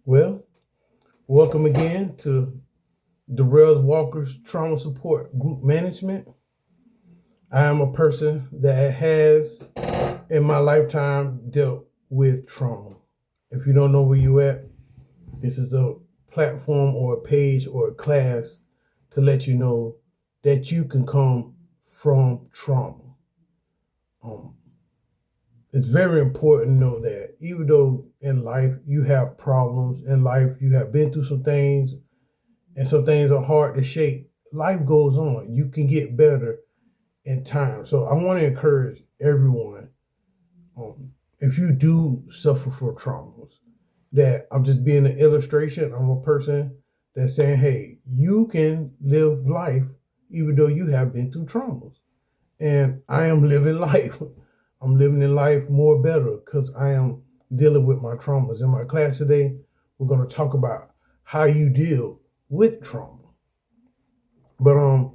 Well, welcome again to Darrell Walker's Trauma Support Group Management. I am a person that has, in my lifetime, dealt with trauma. If you don't know where you at, this is a platform or a page or a class to let you know that you can come from trauma. It's very important to know that even though in life you have problems, in life you have been through some things, and some things are hard to shake, life goes on. You can get better in time. So I want to encourage everyone, if you do suffer from traumas, that I'm just being an illustration. I'm a person that's saying, hey, you can live life even though you have been through traumas. And I am living life. I'm living in life more better because I am dealing with my traumas. In my class today, we're going to talk about how you deal with trauma. But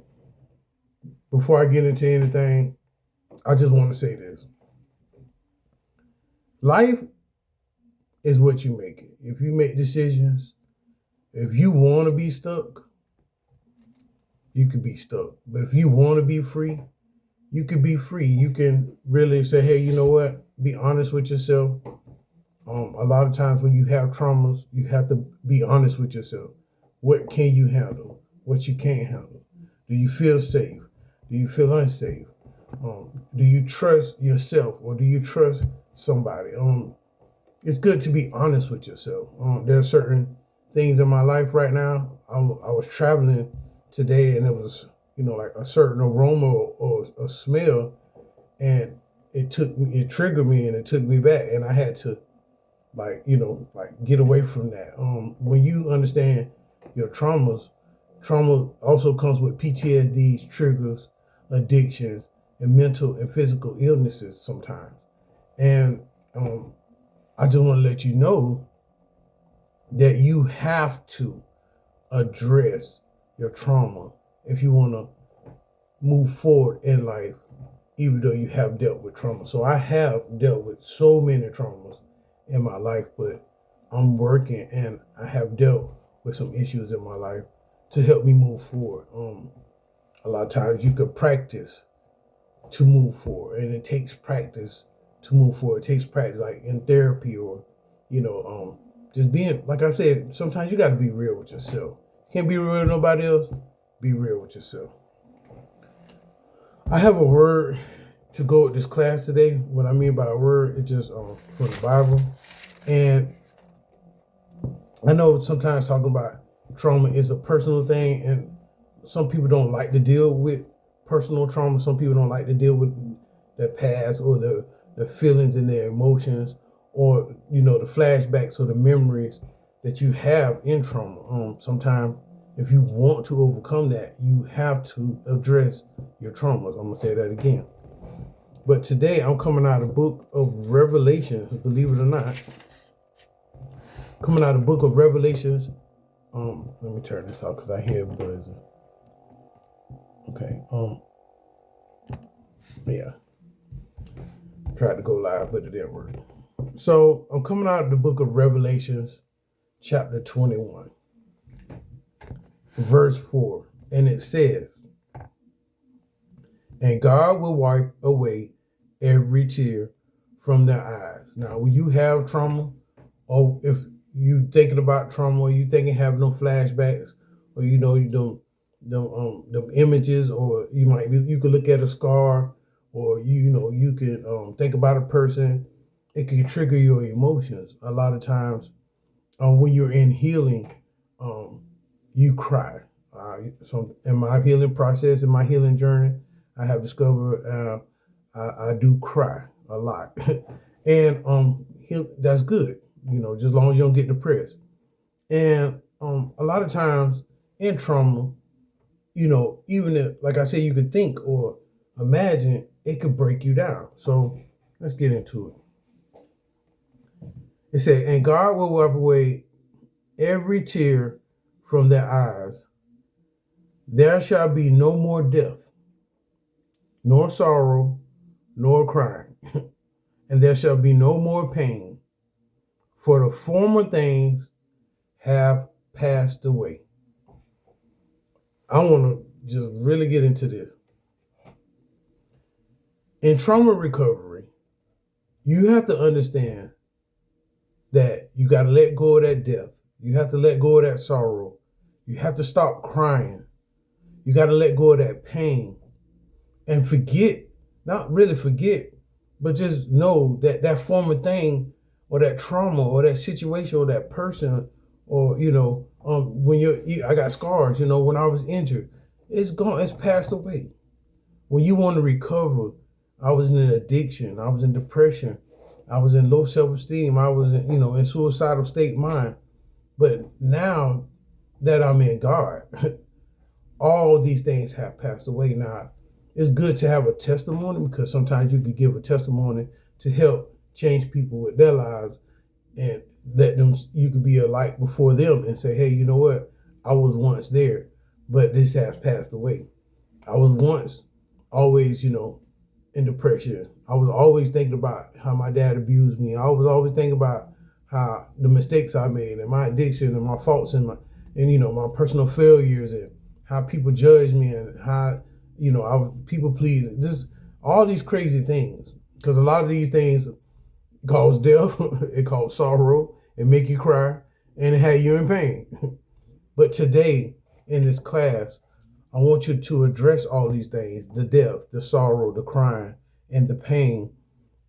before I get into anything, I just want to say this. Life is what you make it. If you make decisions, if you want to be stuck, you could be stuck. But if you want to be free, you can be free. You can really say, hey, you know what? Be honest with yourself. A lot of times when you have traumas, you have to be honest with yourself. What can you handle? What you can't handle? Do you feel safe? Do you feel unsafe? Do you trust yourself or do you trust somebody? It's good to be honest with yourself. There are certain things in my life right now. I was traveling today and it was, like a certain aroma or a smell, and it triggered me and it took me back, and I had to get away from that. When you understand your traumas, trauma also comes with PTSDs, triggers, addictions, and mental and physical illnesses sometimes. And I just want to let you know that you have to address your trauma if you want to move forward in life, even though you have dealt with trauma. So I have dealt with so many traumas in my life, but I'm working and I have dealt with some issues in my life to help me move forward. A lot of times you can practice to move forward, and it takes practice to move forward. It takes practice, like in therapy or, just being, like I said, sometimes you got to be real with yourself. You can't be real with nobody else. Be real with yourself. I have a word to go with this class today. What I mean by a word, it's just from the Bible. And I know sometimes talking about trauma is a personal thing, and some people don't like to deal with personal trauma. Some people don't like to deal with their past or the feelings and their emotions, or the flashbacks or the memories that you have in trauma. Sometimes if you want to overcome that, you have to address your traumas. I'm gonna say that again. But today I'm coming out of the book of Revelations, believe it or not. Coming out of the book of Revelations. Let me turn this off because I hear buzzing. Okay. Yeah. Tried to go live, but it didn't work. So I'm coming out of the book of Revelations, chapter 21, verse 4. And it says, and God will wipe away every tear from their eyes. Now, when you have trauma, or if you thinking about trauma, or you thinking have no flashbacks, or you don't the images, or you could look at a scar, or you can think about a person. It can trigger your emotions. A lot of times, when you're in healing, you cry. So in my healing process, in my healing journey, I have discovered I do cry a lot, and that's good. Just as long as you don't get depressed. And a lot of times in trauma, even if, like I said, you could think or imagine, it could break you down. So let's get into it. It said, and God will wipe away every tear from their eyes. There shall be no more death, nor sorrow, nor crying, and there shall be no more pain, for the former things have passed away. I want to just really get into this. In trauma recovery, you have to understand that you got to let go of that death. You have to let go of that sorrow. You have to stop crying. You got to let go of that pain and forget, not really forget, but just know that that former thing or that trauma or that situation or that person or, when I got scars, when I was injured, it's gone, it's passed away. When you want to recover, I was in an addiction, I was in depression, I was in low self-esteem, I was in suicidal state mind. But now that I'm in God, all these things have passed away. Now, it's good to have a testimony because sometimes you could give a testimony to help change people with their lives and you could be a light before them and say, hey, you know what? I was once there, but this has passed away. I was once always, in depression. I was always thinking about how my dad abused me. I was always thinking about how the mistakes I made and my addiction and my faults and my personal failures and how people judged me and how, I was people pleasing. Just all these crazy things. Because a lot of these things cause death, it cause sorrow, it make you cry, and it had you in pain. But today, in this class, I want you to address all these things, the death, the sorrow, the crying, and the pain,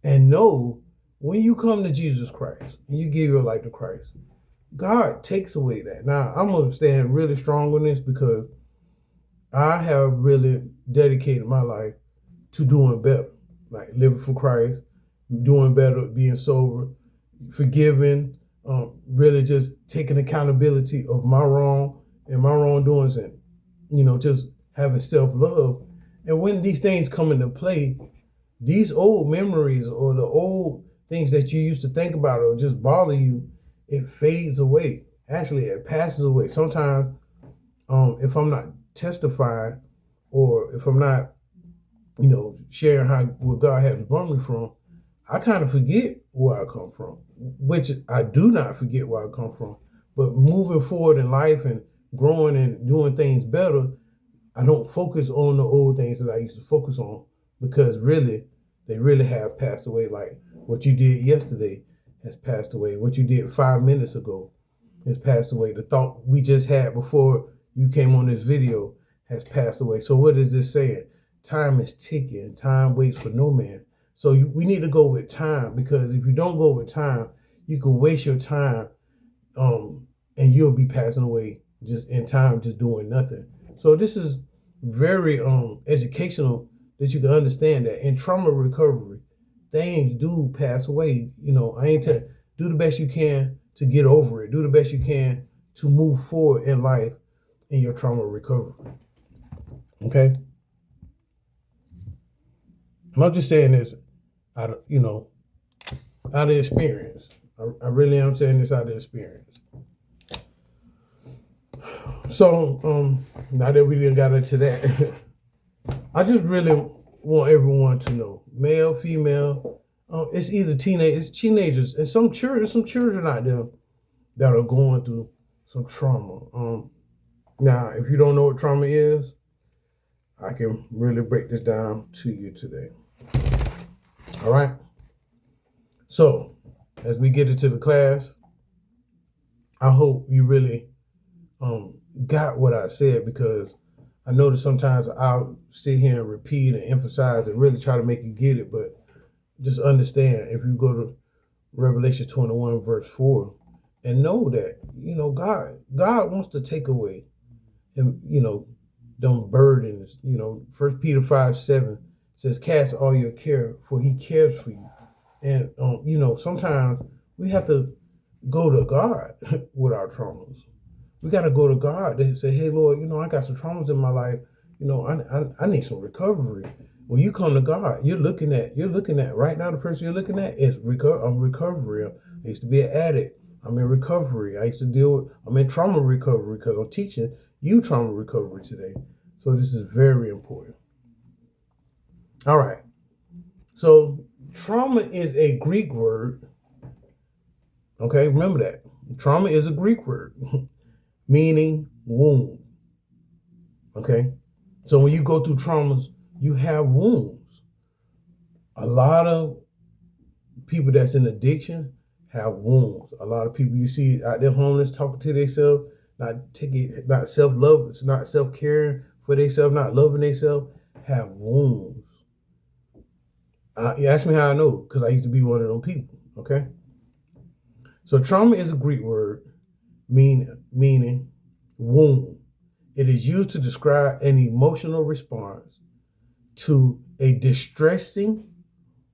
and know when you come to Jesus Christ and you give your life to Christ, God takes away that. Now, I'm going to stand really strong on this because I have really dedicated my life to doing better, like living for Christ, doing better, being sober, forgiving, really just taking accountability of my wrong and my wrongdoings and, just having self-love. And when these things come into play, these old memories or the old things that you used to think about or just bother you, it fades away. Actually, it passes away. Sometimes, if I'm not testifying or if I'm not, sharing what God has brought me from, I kind of forget where I come from, which I do not forget where I come from. But moving forward in life and growing and doing things better, I don't focus on the old things that I used to focus on because they really have passed away. Like what you did yesterday has passed away. What you did 5 minutes ago has passed away. The thought we just had before you came on this video has passed away. So what is this saying? Time is ticking. Time waits for no man. So we need to go with time because if you don't go with time, you can waste your time and you'll be passing away just in time, just doing nothing. So this is very educational that you can understand that in trauma recovery, things do pass away. I ain't to do the best you can to get over it. Do the best you can to move forward in life in your trauma recovery. Okay? And I'm just saying this out of experience. I really am saying this out of experience. So, now that we done got into that, I just really want everyone to know, male, female, it's either teenagers, and some children out there that are going through some trauma. Now, if you don't know what trauma is, I can really break this down to you today. All right. So, as we get into the class, I hope you really got what I said because I know that sometimes I'll sit here and repeat and emphasize and really try to make you get it, but just understand if you go to Revelation 21 verse 4 and know that, God wants to take away and, them burdens. 1 Peter 5:7 says, cast all your care for he cares for you. And, sometimes we have to go to God with our traumas. We got to go to God and say, hey, Lord, I got some traumas in my life. I need some recovery. When you come to God, you're looking at right now, the person you're looking at is recovery. I used to be an addict. I'm in recovery. I'm in trauma recovery because I'm teaching you trauma recovery today. So this is very important. All right. So trauma is a Greek word. Okay, remember that. Trauma is a Greek word meaning wound. Okay? So when you go through traumas, you have wounds. A lot of people that's in addiction have wounds. A lot of people you see out there homeless talking to themselves, not self-love, it's not self-caring for themselves, not loving themselves, have wounds. You ask me how I know, because I used to be one of them people. Okay? So trauma is a Greek word meaning wound. It is used to describe an emotional response to a distressing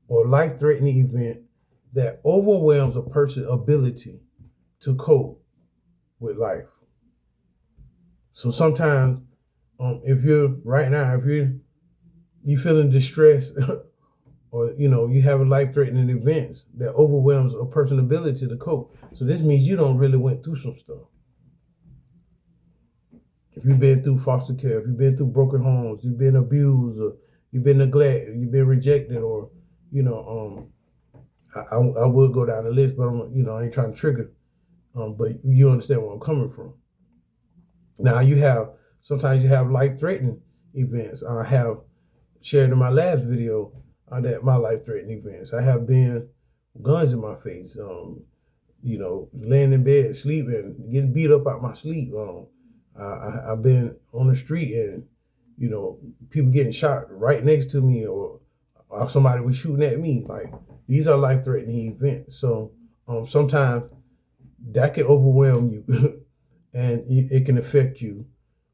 or life-threatening event that overwhelms a person's ability to cope with life. So sometimes, if you're feeling distressed, or you have a life-threatening events that overwhelms a person's ability to cope. So this means you don't really went through some stuff. If you've been through foster care, if you've been through broken homes, you've been abused, or you've been neglected, you've been rejected, or I would go down the list, but I ain't trying to trigger. But you understand where I'm coming from. Now sometimes you have life-threatening events. I have shared in my last video that my life-threatening events. I have been guns in my face, laying in bed, sleeping, getting beat up out my sleep. I've been on the street and, people getting shot right next to me, or somebody was shooting at me. Like, these are life-threatening events. So sometimes that can overwhelm you and it can affect you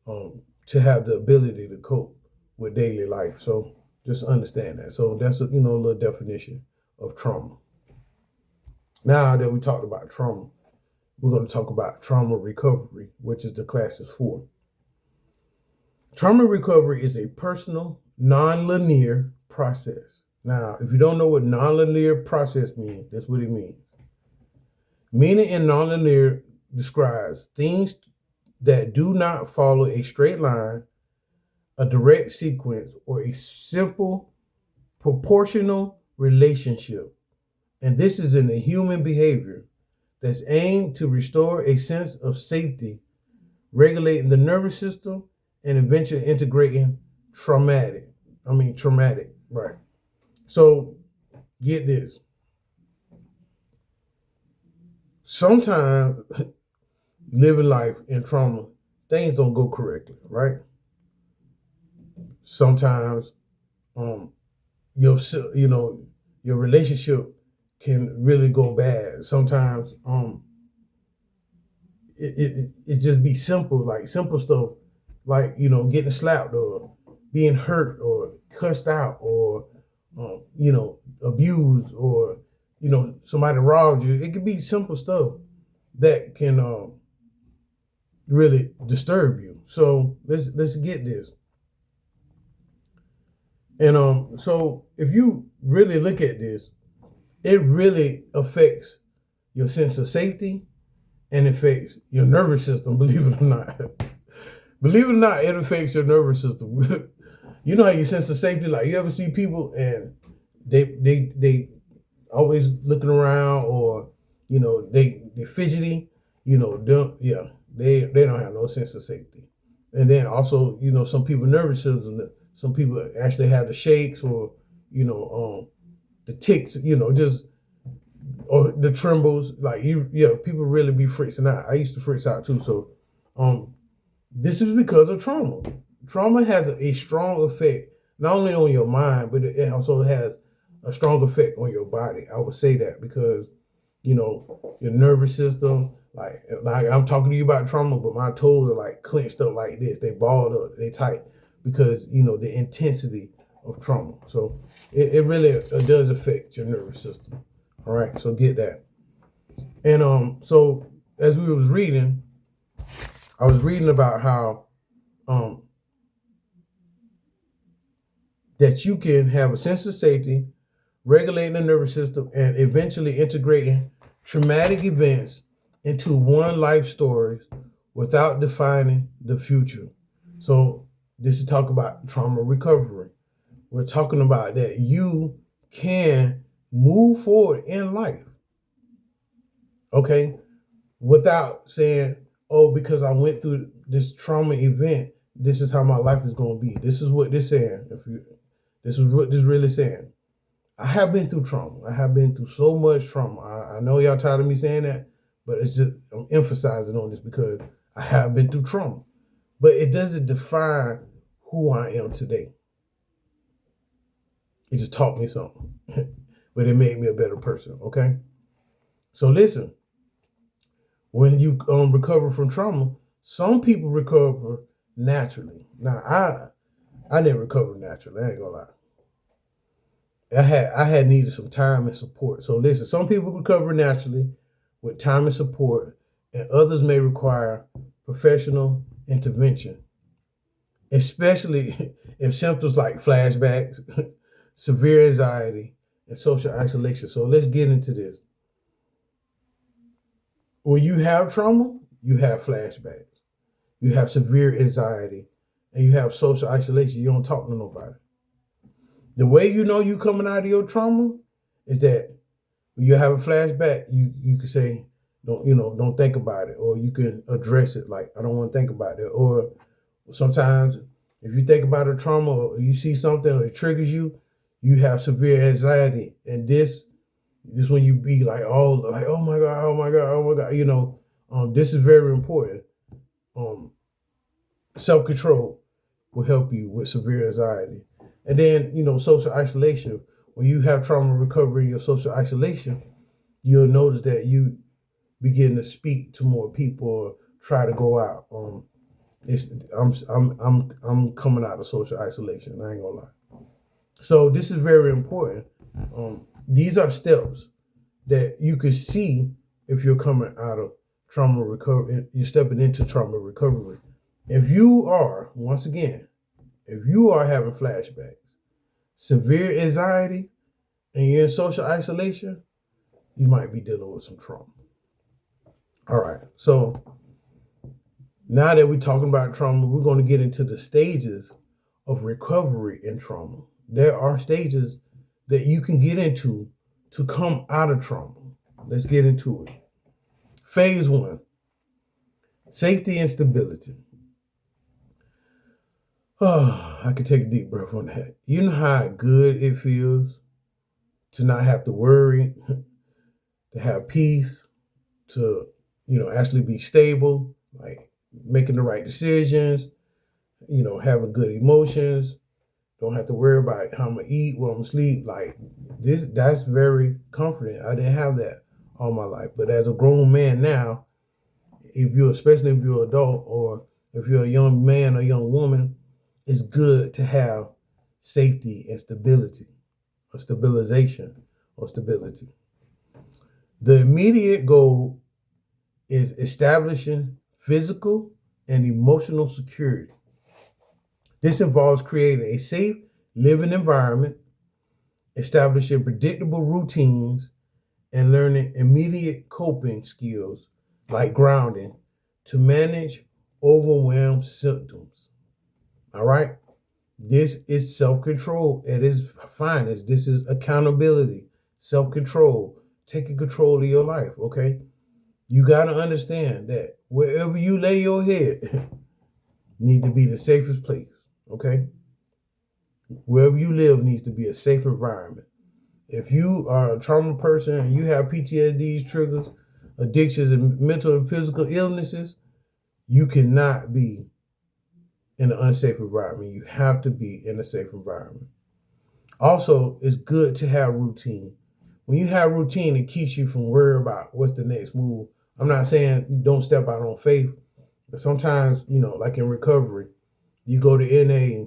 to have the ability to cope with daily life. So just understand that. So that's a little definition of trauma. Now that we talked about trauma, we're going to talk about trauma recovery, which is the classes 4. Trauma recovery is a personal, non-linear process. Now, if you don't know what non-linear process means, that's what it means. Meaning in non-linear describes things that do not follow a straight line, a direct sequence, or a simple proportional relationship. And this is in the human behavior that's aimed to restore a sense of safety, regulating the nervous system, and eventually integrating traumatic, right? So get this. Sometimes living life in trauma, things don't go correctly, right? Sometimes your relationship can really go bad. Sometimes it just be simple, like simple stuff, like getting slapped or being hurt or cussed out or abused or somebody robbed you. It could be simple stuff that can really disturb you. So let's get this. And so if you really look at this, it really affects your sense of safety and affects your nervous system, believe it or not. Believe it or not, it affects your nervous system. You know how your sense of safety, like you ever see people and they always looking around, or they fidgety, they don't have no sense of safety. And then also, some people nervous system, some people actually have the shakes, or the ticks, just, or the trembles. Like people really be freaking out. I used to freak out too. So this is because of trauma. Trauma has a strong effect not only on your mind, but it also has a strong effect on your body. I would say that because your nervous system, like I'm talking to you about trauma, but my toes are like clenched up like this. They balled up, they tight, because the intensity of trauma. So it really does affect your nervous system. All right, so get that. And so as we was reading, I was reading about how that you can have a sense of safety, regulating the nervous system, and eventually integrating traumatic events into one life stories without defining the future. So this is talk about trauma recovery. We're talking about that you can move forward in life. Okay? without saying, oh, because I went through this trauma event, this is how my life is going to be. This is what this saying. This is what this really saying. I have been through trauma. I have been through so much trauma. I know y'all tired of me saying that, but it's just I'm emphasizing on this because I have been through trauma. But it doesn't define who I am today. It just taught me something, but it made me a better person. Okay, so listen. When you recover from trauma, some people recover naturally. Now, I didn't recover naturally. I ain't gonna lie. I had needed some time and support. So listen, some people recover naturally with time and support, and others may require professional intervention, especially if symptoms like flashbacks, severe anxiety, and social isolation. So let's get into this. When you have trauma, you have flashbacks, you have severe anxiety, and you have social isolation. You don't talk to nobody. The way you know you coming out of your trauma is that when you have a flashback, you can say, don't think about it, or you can address it like, I don't want to think about it. Or sometimes if you think about a trauma or you see something or it triggers you, you have severe anxiety. And this when you be like, oh my God, oh my God, oh my God, this is very important. Self-control will help you with severe anxiety. And then, social isolation. When you have trauma recovery or social isolation, you'll notice that you begin to speak to more people or try to go out. I'm coming out of social isolation. I ain't gonna lie. So this is very important. These are steps that you can see if you're coming out of trauma recovery. You're stepping into trauma recovery. If you are, once again, if you are having flashbacks, severe anxiety, and you're in social isolation, you might be dealing with some trauma. All right. So now that we're talking about trauma, we're going to get into the stages of recovery in trauma. There are stages that you can get into to come out of trauma. Let's get into it. Phase 1, safety and stability. Oh, I can take a deep breath on that. You know how good it feels to not have to worry, to have peace, to, actually be stable, like making the right decisions, having good emotions, don't have to worry about how I'm gonna eat, what I'm gonna sleep. Like that's very comforting. I didn't have that all my life. But as a grown man now, especially if you're an adult or if you're a young man or young woman, it's good to have safety and stability, or stabilization, or stability. The immediate goal is establishing physical and emotional security. This involves creating a safe living environment, establishing predictable routines, and learning immediate coping skills like grounding to manage overwhelmed symptoms. All right? This is self-control at its finest. This is accountability, self-control, taking control of your life, okay? You got to understand that wherever you lay your head need to be the safest place, okay? Wherever you live needs to be a safe environment. If you are a trauma person and you have PTSDs, triggers, addictions, and mental and physical illnesses, you cannot be in an unsafe environment. You have to be in a safe environment. Also, it's good to have routine. When you have routine, it keeps you from worrying about what's the next move. I'm not saying don't step out on faith, but sometimes, like in recovery, you go to NA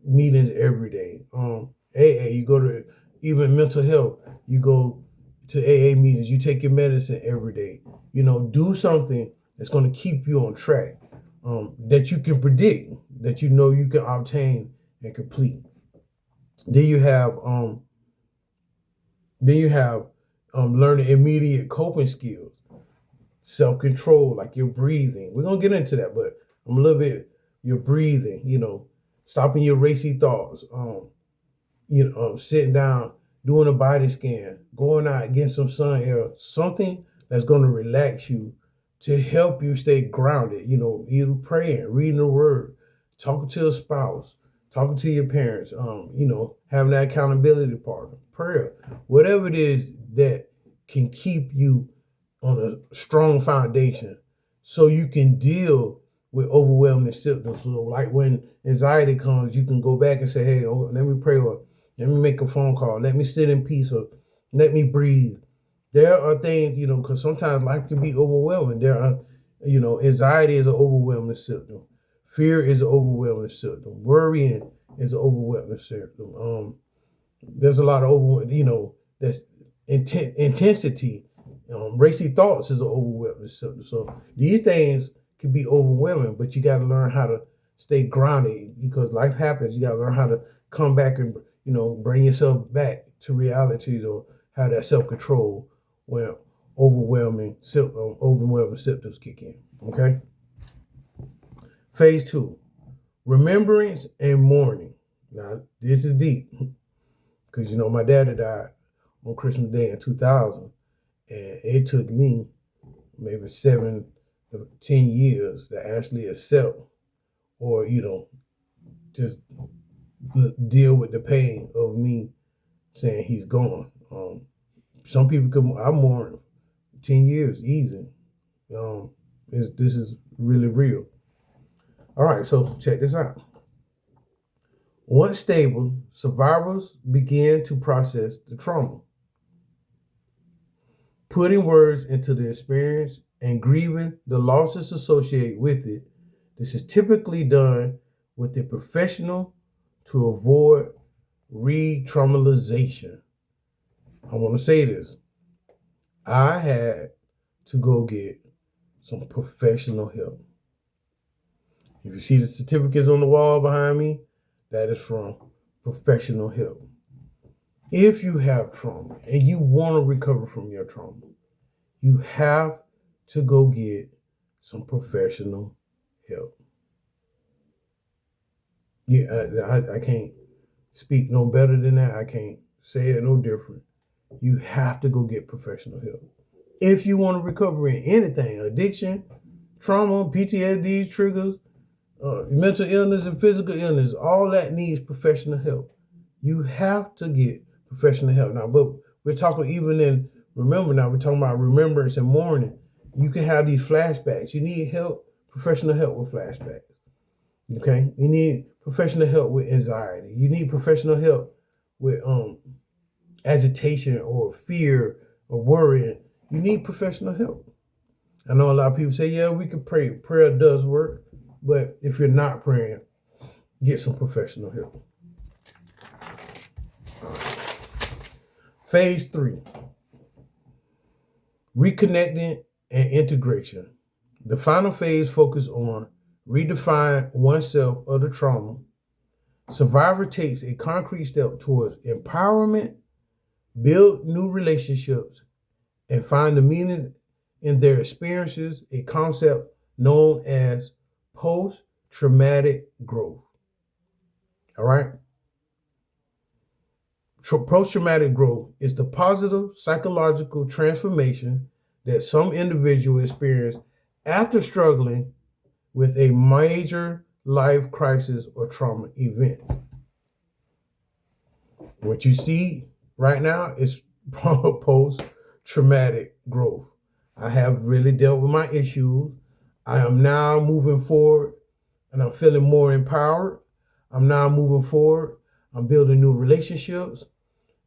meetings every day. AA, you go to even mental health, you go to AA meetings, you take your medicine every day. Do something that's going to keep you on track, that you can predict, that you can obtain and complete. Then you have learning immediate coping skills, self-control, like your breathing. We're gonna get into that, but I'm a little bit your breathing, stopping your racy thoughts, sitting down, doing a body scan, going out, getting some sun air, something that's going to relax you to help you stay grounded. Either praying, reading the word, talking to a spouse, talking to your parents, having that accountability partner, prayer, whatever it is that can keep you on a strong foundation so you can deal with overwhelming symptoms. So like when anxiety comes, you can go back and say, hey, let me pray, or let me make a phone call, let me sit in peace, or let me breathe. There are things, because sometimes life can be overwhelming. There are, anxiety is an overwhelming symptom. Fear is an overwhelming symptom. Worrying is an overwhelming symptom. There's a lot of that's intensity. Racy thoughts is an overwhelming symptom. So these things can be overwhelming, but you got to learn how to stay grounded because life happens. You got to learn how to come back and, bring yourself back to realities or have that self-control when overwhelming symptoms kick in. Okay. Phase 2, remembrance and mourning. Now, this is deep because, my dad died on Christmas Day in 2000, and it took me maybe 7 to 10 years to actually accept or, just deal with the pain of me saying he's gone. Some people I mourn 10 years easy. This is really real. All right, so check this out. Once stable, survivors begin to process the trauma, putting words into the experience and grieving the losses associated with it. This is typically done with a professional to avoid re-traumatization. I want to say this. I had to go get some professional help. If you see the certificates on the wall behind me, that is from professional help. If you have trauma and you want to recover from your trauma, you have to go get some professional help. Yeah, I can't speak no better than that. I can't say it no different. You have to go get professional help. If you want to recover in anything, addiction, trauma, PTSD, triggers, mental illness and physical illness, all that needs professional help. You have to get professional help. Now, but we're talking we're talking about remembrance and mourning. You can have these flashbacks. You need help, professional help with flashbacks. Okay? You need professional help with anxiety. You need professional help with agitation or fear or worrying. You need professional help. I know a lot of people say, yeah, we can pray. Prayer does work. But if you're not praying, get some professional help. Phase 3, reconnecting and integration. The final phase focuses on redefine oneself of the trauma. Survivor takes a concrete step towards empowerment, build new relationships, and find the meaning in their experiences, a concept known as post-traumatic growth. All right? Post-traumatic growth is the positive psychological transformation that some individuals experience after struggling with a major life crisis or trauma event. What you see right now is post-traumatic growth. I have really dealt with my issues. I am now moving forward and I'm feeling more empowered. I'm now moving forward. I'm building new relationships.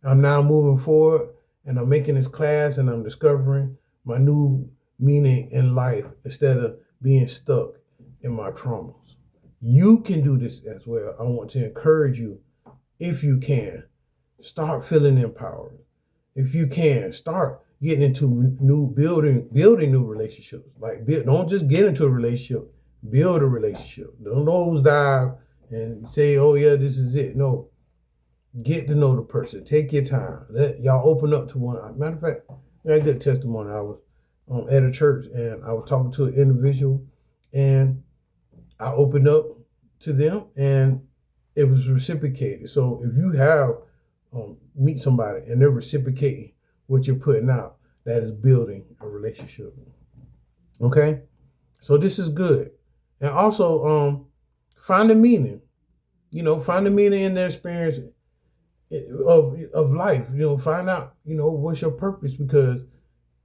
I'm now moving forward and I'm making this class and I'm discovering my new meaning in life instead of being stuck in my traumas. You can do this as well. I want to encourage you, if you can, start feeling empowered. If you can, start getting into building new relationships. Don't just get into a relationship, build a relationship. Don't nosedive and say, oh yeah, this is it. No, get to know the person. Take your time. Let y'all open up to one. Matter of fact, I had a good testimony. I was at a church and I was talking to an individual and I opened up to them and it was reciprocated. So if you have meet somebody and they're reciprocating what you're putting out, that is building a relationship. Okay? So this is good. And also, find the meaning. Find the meaning in their experience of life. Find out, what's your purpose, because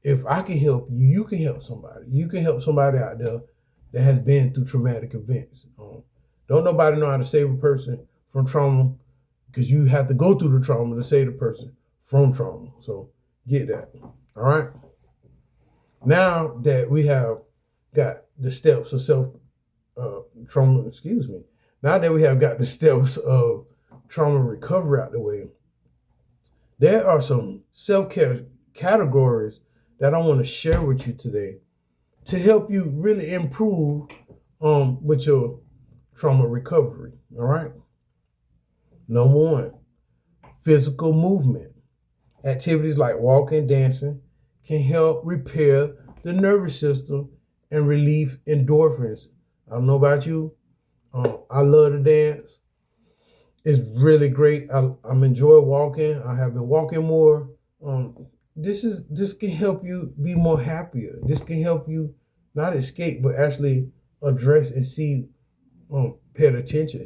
if I can help you, you can help somebody. You can help somebody out there that has been through traumatic events. Don't nobody know how to save a person from trauma, because you have to go through the trauma to save the person from trauma. So get that. All right. Now that we have got the steps of trauma, now that we have got the steps of trauma recovery out the way, there are some self-care categories that I want to share with you today to help you really improve with your trauma recovery. All right. Number one, physical movement. Activities like walking, dancing can help repair the nervous system and relieve endorphins. I don't know about you. I love to dance. It's really great. I'm enjoy walking. I have been walking more. This can help you be more happier. This can help you not escape, but actually address and see, pay attention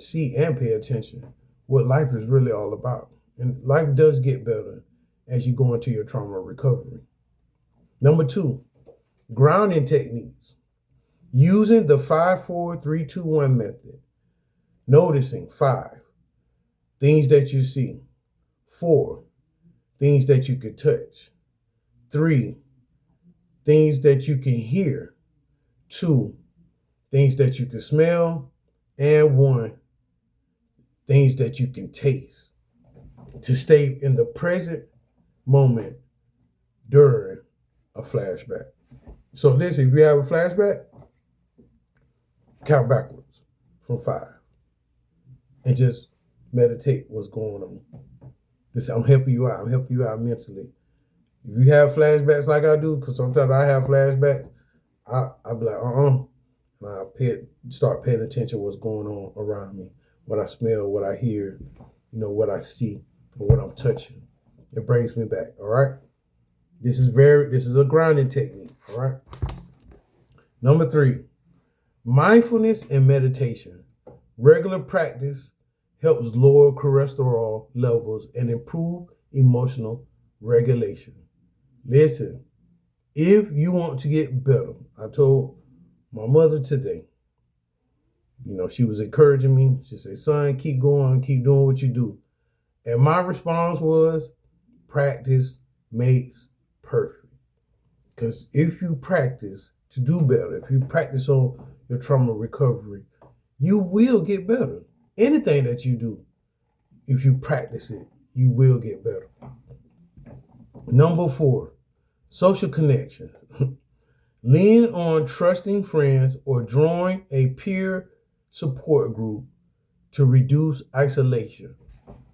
what life is really all about. And life does get better as you go into your trauma recovery. Number two, grounding techniques. Using the 5-4-3-2-1 method. Noticing 5, things that you see. 4, things that you can touch. 3, things that you can hear. 2, things that you can smell. And 1, things that you can taste. To stay in the present moment during a flashback. So listen, if you have a flashback, count backwards from 5 and just meditate what's going on. Listen, I'm helping you out. I'm helping you out mentally. If you have flashbacks like I do, because sometimes I have flashbacks, I'll be like, And I start paying attention to what's going on around me, what I smell, what I hear, what I see, or what I'm touching. It brings me back, all right? This is a grounding technique, all right? Number 3, mindfulness and meditation. Regular practice helps lower cholesterol levels and improve emotional regulation. Listen, if you want to get better, I told my mother today, she was encouraging me. She said, son, keep going, keep doing what you do. And my response was, practice makes perfect. Because if you practice to do better, if you practice on your trauma recovery, you will get better. Anything that you do, if you practice it, you will get better. Number 4, social connection. Lean on trusting friends or join a peer support group to reduce isolation.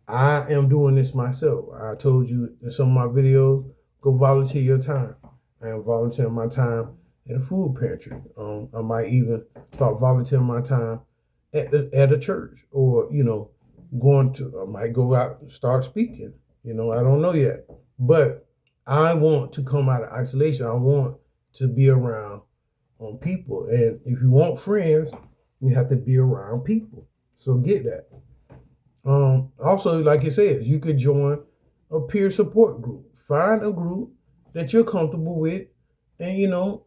I am doing this myself. I told you in some of my videos, go volunteer your time. I am volunteering my time at a food pantry. I might even start volunteering my time at a church, or I might go out and start speaking. I don't know yet, but I want to come out of isolation. I want to be around people, and if you want friends, you have to be around people. So get that. Also, like it says, you could join a peer support group. Find a group that you're comfortable with, and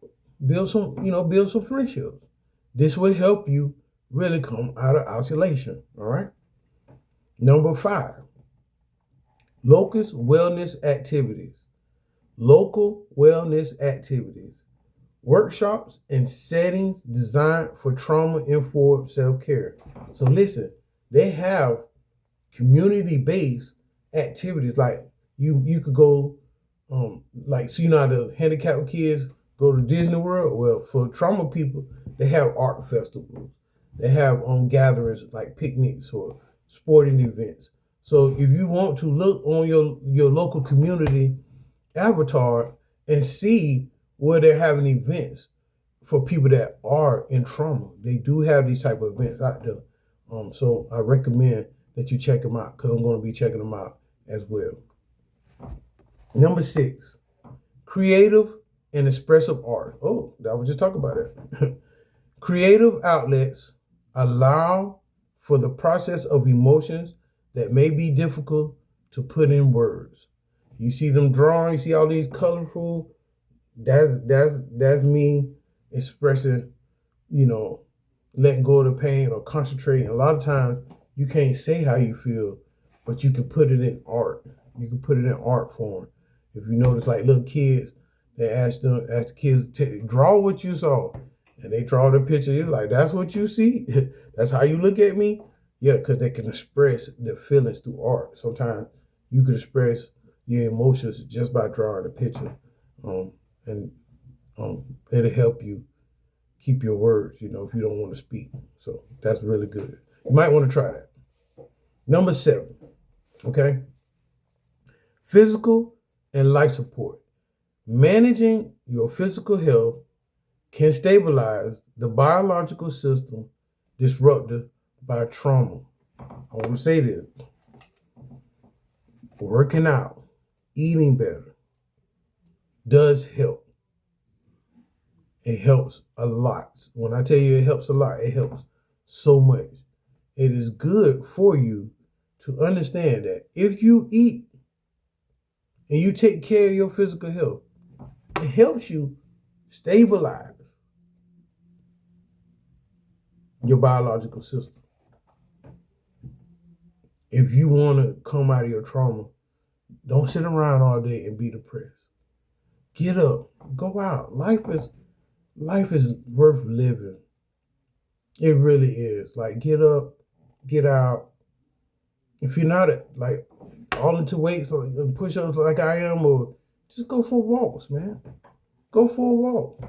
build some friendships. This will help you really come out of isolation. All right. Number 5, local wellness activities. Local wellness activities. Workshops and settings designed for trauma-informed self-care. So listen, they have community-based activities. Like you could go, how the handicapped kids go to Disney World. Well, for trauma people, they have art festivals. They have gatherings like picnics or sporting events. So if you want to look on your local community avatar and see where they're having events for people that are in trauma, they do have these type of events out there. So I recommend that you check them out, because I'm going to be checking them out as well. Number 6, Creative and expressive art. Oh, I was just talking about it. Creative outlets allow for the process of emotions that may be difficult to put in words. You see them drawing, you see all these colorful, that's me expressing, letting go of the pain or concentrating. A lot of times you can't say how you feel, but you can put it in art. You can put it in art form. If you notice, like little kids, they ask the kids to draw what you saw, and they draw the picture. You're like, that's what you see? That's how you look at me? Yeah, because they can express their feelings through art. Sometimes you can express your emotions just by drawing a picture, and it'll help you keep your words, if you don't want to speak. So that's really good. You might want to try that. Number 7, okay? Physical and life support. Managing your physical health can stabilize the biological system disrupted by trauma. I want to say this. Working out, eating better does help. It helps a lot. When I tell you it helps a lot, it helps so much. It is good for you to understand that if you eat and you take care of your physical health, it helps you stabilize your biological system. If you want to come out of your trauma, don't sit around all day and be depressed. Get up, go out. Life is worth living. It really is. Like, get up, get out. If you're not like all into weights or push-ups like I am, or just go for walks, man. Go for a walk.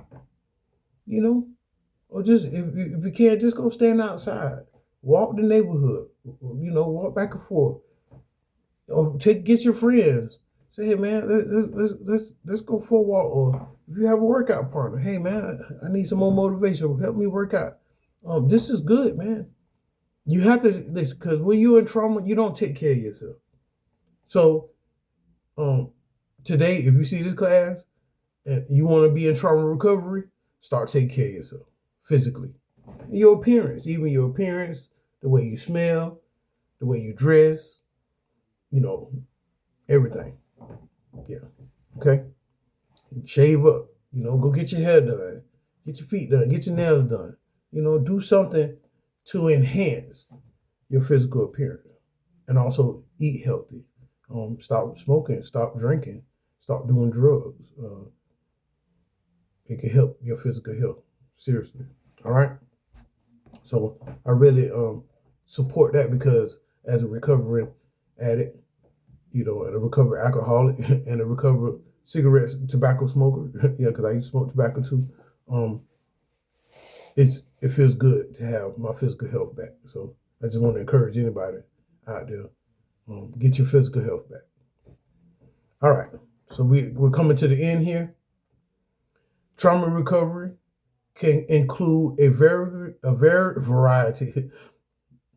Or just if you can't, just go stand outside. Walk the neighborhood. Walk back and forth. Or get your friends. Say, hey man, let's go for a walk. Or if you have a workout partner, hey man, I need some more motivation. Help me work out. This is good, man. You have to listen, because when you're in trauma, you don't take care of yourself. So, today, if you see this class and you want to be in trauma recovery, start taking care of yourself physically. Your appearance, even your appearance, the way you smell, the way you dress, everything. Yeah. Okay. Shave up. Go get your hair done, get your feet done, get your nails done. Do something to enhance your physical appearance, and also eat healthy. Stop smoking, stop drinking, stop doing drugs. It can help your physical health. Seriously. All right. So I really support that, because as a recovering addict, and a recovered alcoholic and a recovered cigarette, tobacco smoker, yeah, because I used to smoke tobacco too. It feels good to have my physical health back. So I just want to encourage anybody out there, get your physical health back. All right. So we're coming to the end here. Trauma recovery can include a variety.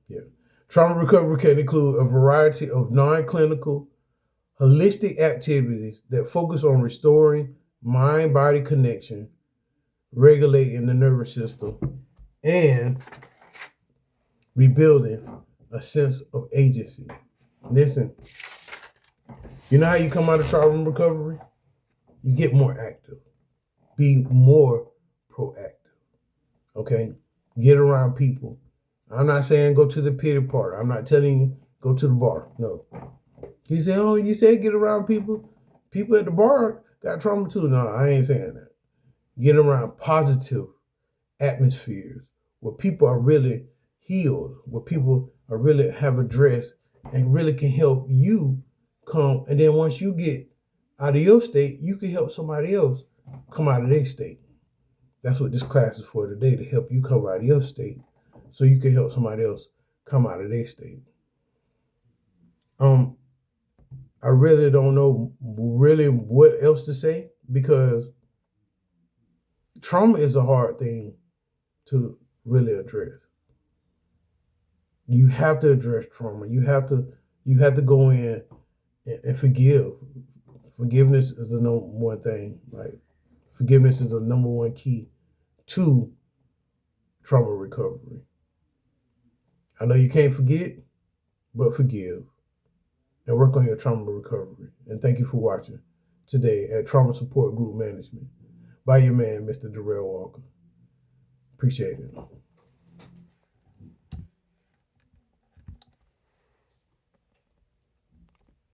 Yeah. Trauma recovery can include a variety of non-clinical, holistic activities that focus on restoring mind-body connection, regulating the nervous system, and rebuilding a sense of agency. Listen, you know how you come out of trauma recovery? You get more active. Be more proactive. Okay? Get around people. I'm not saying go to the pity party. I'm not telling you go to the bar. No. You say, oh, you said get around people. People at the bar got trauma too. No, I ain't saying that. Get around positive atmospheres where people are really healed, where people are really have addressed and really can help you come. And then once you get out of your state, you can help somebody else come out of their state. That's what this class is for today, to help you come out of your state so you can help somebody else come out of their state. I really don't know really what else to say, because trauma is a hard thing to really address. You have to address trauma. You have to go in and forgive Forgiveness is the number one thing. Like, forgiveness is the number one key to trauma recovery. I know you can't forget, but forgive and work on your trauma recovery. And thank you for watching today at Trauma Support Group Management by your man, Mr. Darrell Walker. Appreciate it.